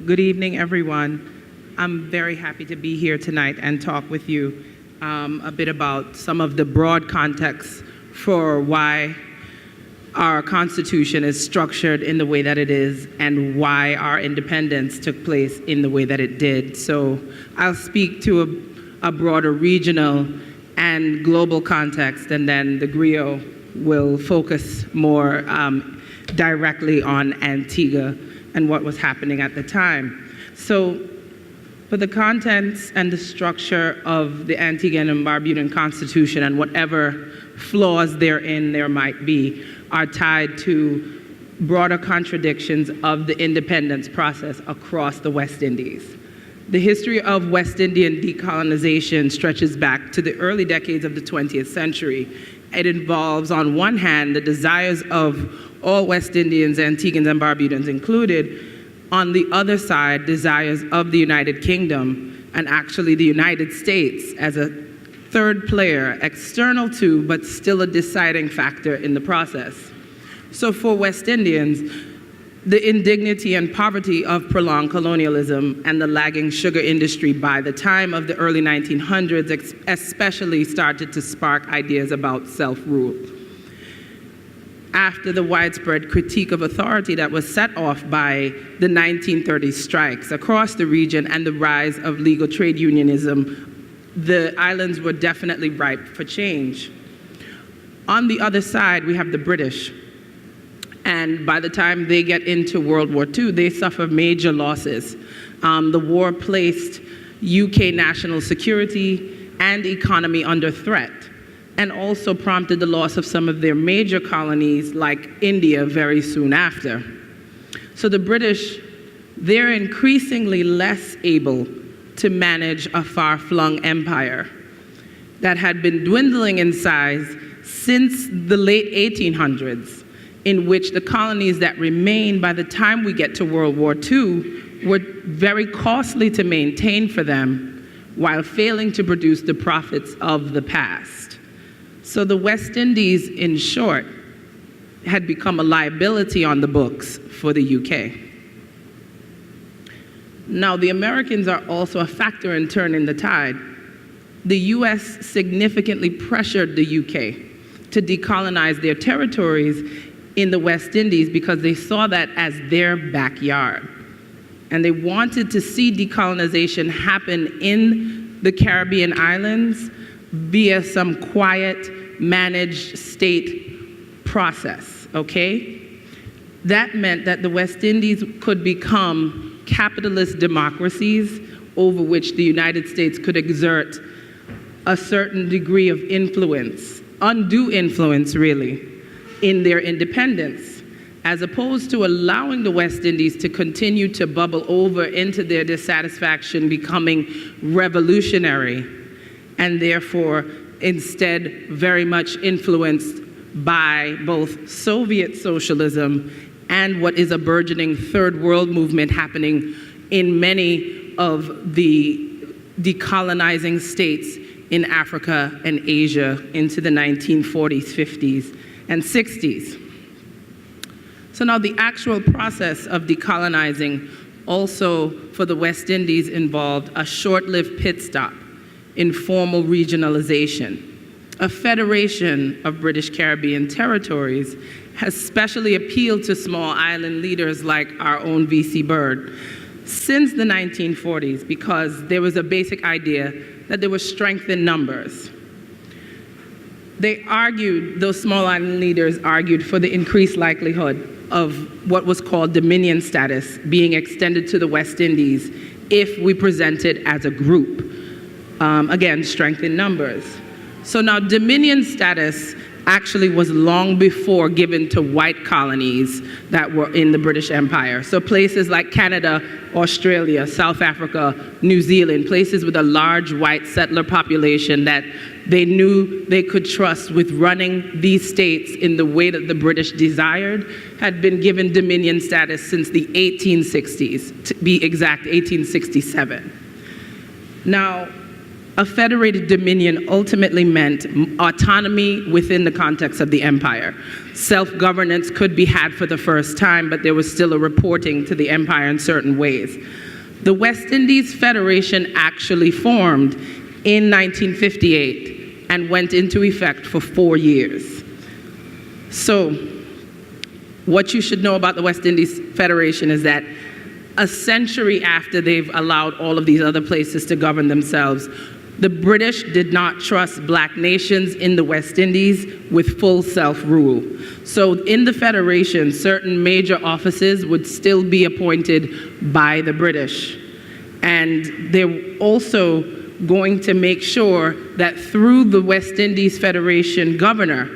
Good evening, everyone. I'm very happy to be here tonight and talk with you a bit about some of the broad context for why our Constitution is structured in the way that it is and why our independence took place in the way that it did. So I'll speak to a broader regional and global context, and then the griot will focus more directly on Antigua and what was happening at the time. So for the contents and the structure of the Antiguan and Barbudan Constitution and whatever flaws therein there might be are tied to broader contradictions of the independence process across the West Indies. The history of West Indian decolonization stretches back to the early decades of the 20th century. It involves, on one hand, the desires of all West Indians, Antiguans, and Barbudans included. On the other side, desires of the United Kingdom and actually the United States as a third player, external to, but still a deciding factor in the process. So for West Indians, the indignity and poverty of prolonged colonialism and the lagging sugar industry by the time of the early 1900s especially started to spark ideas about self-rule. After the widespread critique of authority that was set off by the 1930s strikes across the region and the rise of legal trade unionism, the islands were definitely ripe for change. On the other side, we have the British. And by the time they get into World War II, they suffer major losses. The war placed UK national security and economy under threat, and also prompted the loss of some of their major colonies, like India, very soon after. So the British, they're increasingly less able to manage a far-flung empire that had been dwindling in size since the late 1800s, in which the colonies that remained by the time we get to World War II were very costly to maintain for them while failing to produce the profits of the past. So the West Indies, in short, had become a liability on the books for the UK. Now, the Americans are also a factor in turning the tide. The US significantly pressured the UK to decolonize their territories in the West Indies because they saw that as their backyard. And they wanted to see decolonization happen in the Caribbean islands via some quiet, managed state process, okay? That meant that the West Indies could become capitalist democracies over which the United States could exert a certain degree of influence, undue influence really, in their independence, as opposed to allowing the West Indies to continue to bubble over into their dissatisfaction, becoming revolutionary, and therefore instead very much influenced by both Soviet socialism and what is a burgeoning third world movement happening in many of the decolonizing states in Africa and Asia into the 1940s, 50s, and 60s. So now the actual process of decolonizing also for the West Indies involved a short-lived pit stop in formal regionalization. A federation of British Caribbean territories has specially appealed to small island leaders like our own V.C. Byrd since the 1940s because there was a basic idea that there was strength in numbers. They argued, those small island leaders argued for the increased likelihood of what was called dominion status being extended to the West Indies if we presented as a group. Again, strength in numbers. So now dominion status actually was long before given to white colonies that were in the British Empire. So places like Canada, Australia, South Africa, New Zealand, places with a large white settler population that they knew they could trust with running these states in the way that the British desired, had been given dominion status since the 1860s, to be exact, 1867. Now, a federated dominion ultimately meant autonomy within the context of the empire. Self-governance could be had for the first time, but there was still a reporting to the empire in certain ways. The West Indies Federation actually formed in 1958 and went into effect for 4 years. So, what you should know about the West Indies Federation is that a century after they've allowed all of these other places to govern themselves, the British did not trust black nations in the West Indies with full self-rule. So in the Federation, certain major offices would still be appointed by the British. And they're also going to make sure that through the West Indies Federation governor,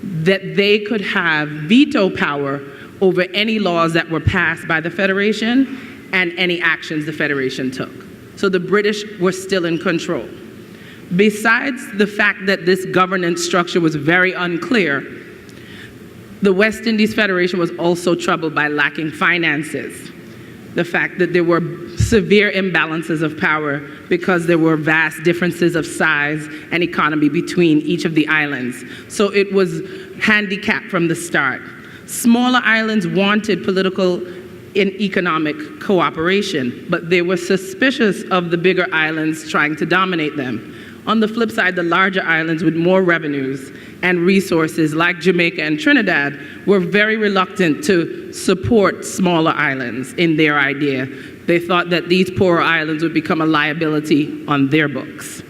that they could have veto power over any laws that were passed by the Federation and any actions the Federation took. So the British were still in control. Besides the fact that this governance structure was very unclear, the West Indies Federation was also troubled by lacking finances. The fact that there were severe imbalances of power because there were vast differences of size and economy between each of the islands. So it was handicapped from the start. Smaller islands wanted political and economic cooperation, but they were suspicious of the bigger islands trying to dominate them. On the flip side, the larger islands with more revenues and resources, like Jamaica and Trinidad, were very reluctant to support smaller islands in their idea. They thought that these poorer islands would become a liability on their books.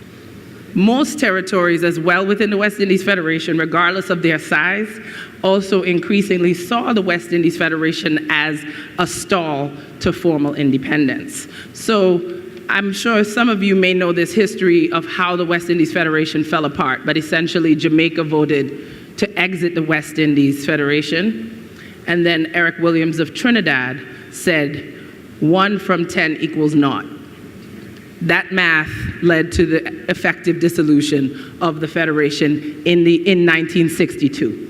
Most territories as well within the West Indies Federation, regardless of their size, also increasingly saw the West Indies Federation as a stall to formal independence. So I'm sure some of you may know this history of how the West Indies Federation fell apart, but essentially Jamaica voted to exit the West Indies Federation, and then Eric Williams of Trinidad said 1 from 10 equals naught. That math led to the effective dissolution of the Federation in 1962.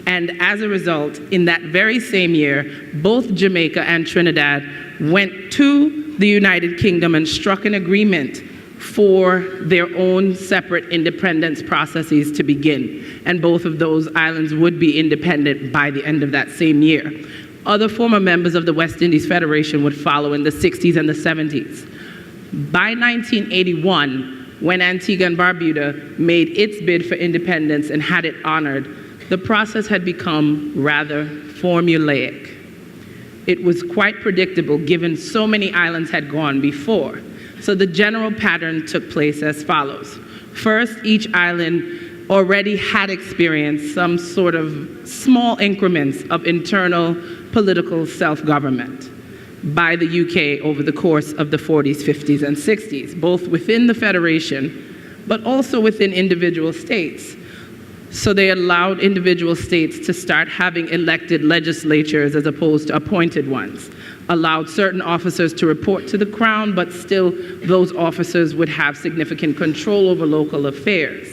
And as a result, in that very same year, both Jamaica and Trinidad went to the United Kingdom and struck an agreement for their own separate independence processes to begin. And both of those islands would be independent by the end of that same year. Other former members of the West Indies Federation would follow in the 60s and the 70s. By 1981, when Antigua and Barbuda made its bid for independence and had it honored, the process had become rather formulaic. It was quite predictable given so many islands had gone before. So the general pattern took place as follows. First, each island already had experienced some sort of small increments of internal political self-government by the UK over the course of the 40s, 50s, and 60s, both within the Federation, but also within individual states. So they allowed individual states to start having elected legislatures as opposed to appointed ones, allowed certain officers to report to the Crown, but still those officers would have significant control over local affairs.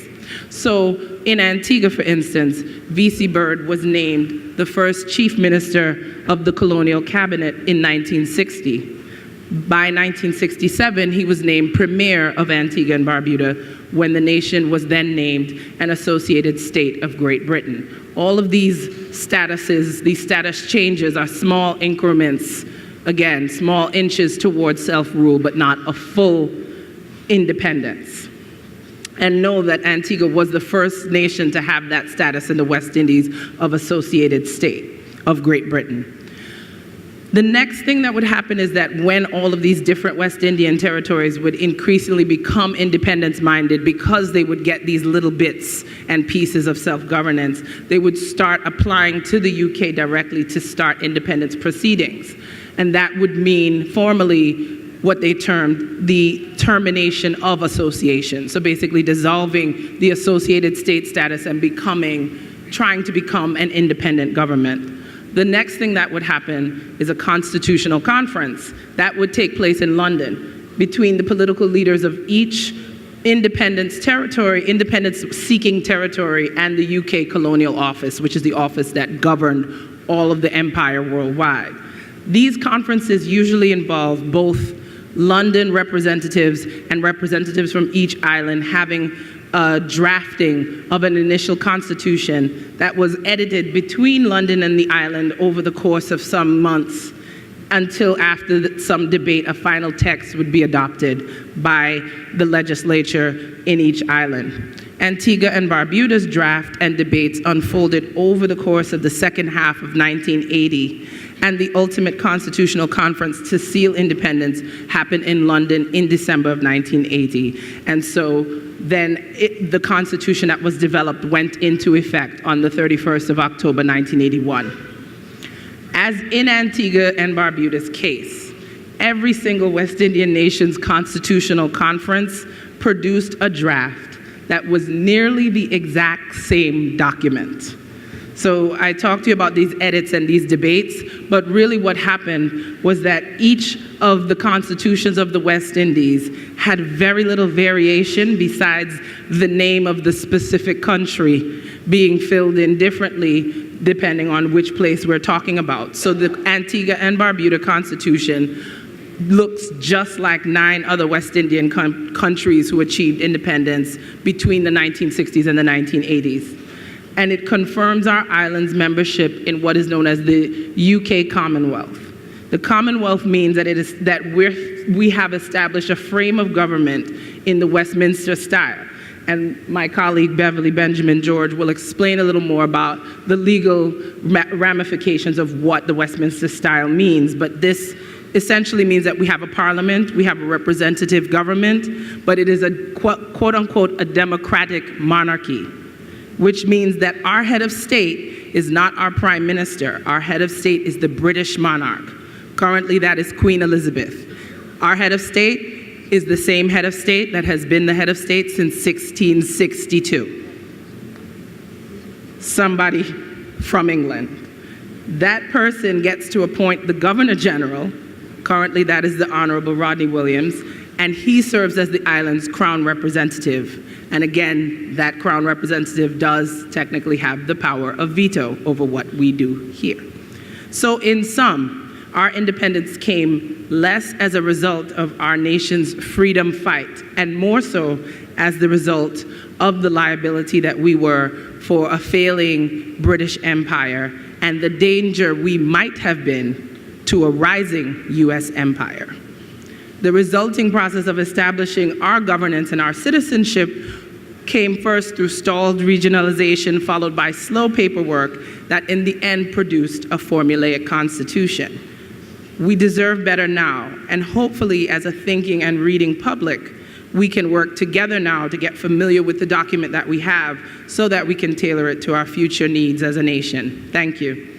So in Antigua, for instance, V.C. Byrd was named the first chief minister of the colonial cabinet in 1960. By 1967, he was named premier of Antigua and Barbuda when the nation was then named an associated state of Great Britain. All of these statuses, these status changes are small increments, again, small inches towards self-rule, but not a full independence. And know that Antigua was the first nation to have that status in the West Indies of associated state of Great Britain. The next thing that would happen is that when all of these different West Indian territories would increasingly become independence-minded because they would get these little bits and pieces of self-governance, they would start applying to the UK directly to start independence proceedings. And that would mean formally what they termed the termination of association. So basically dissolving the associated state status and trying to become an independent government. The next thing that would happen is a constitutional conference that would take place in London between the political leaders of each independence-seeking territory, and the UK Colonial Office, which is the office that governed all of the empire worldwide. These conferences usually involve both London representatives and representatives from each island having a drafting of an initial constitution that was edited between London and the island over the course of some months until after some debate, a final text would be adopted by the legislature in each island. Antigua and Barbuda's draft and debates unfolded over the course of the second half of 1980, and the ultimate constitutional conference to seal independence happened in London in December of 1980. And so then the constitution that was developed went into effect on the 31st of October 1981. As in Antigua and Barbuda's case, every single West Indian nation's constitutional conference produced a draft that was nearly the exact same document. So I talked to you about these edits and these debates, but really what happened was that each of the constitutions of the West Indies had very little variation besides the name of the specific country being filled in differently depending on which place we're talking about. So the Antigua and Barbuda Constitution looks just like 9 other West Indian countries who achieved independence between the 1960s and the 1980s. And it confirms our island's membership in what is known as the UK Commonwealth. The Commonwealth means that we have established a frame of government in the Westminster style. And my colleague Beverly Benjamin George will explain a little more about the legal ramifications of what the Westminster style means. But this essentially means that we have a parliament, we have a representative government, but it is a quote unquote a democratic monarchy, which means that our head of state is not our prime minister. Our head of state is the British monarch. Currently that is Queen Elizabeth. Our head of state is the same head of state that has been the head of state since 1662. Somebody from England. That person gets to appoint the Governor General. Currently, that is the Honorable Rodney Williams, and he serves as the island's Crown Representative. And again, that Crown Representative does technically have the power of veto over what we do here. So in sum, our independence came less as a result of our nation's freedom fight, and more so as the result of the liability that we were for a failing British Empire and the danger we might have been to a rising US empire. The resulting process of establishing our governance and our citizenship came first through stalled regionalization, followed by slow paperwork that in the end produced a formulaic constitution. We deserve better now, and hopefully as a thinking and reading public, we can work together now to get familiar with the document that we have so that we can tailor it to our future needs as a nation. Thank you.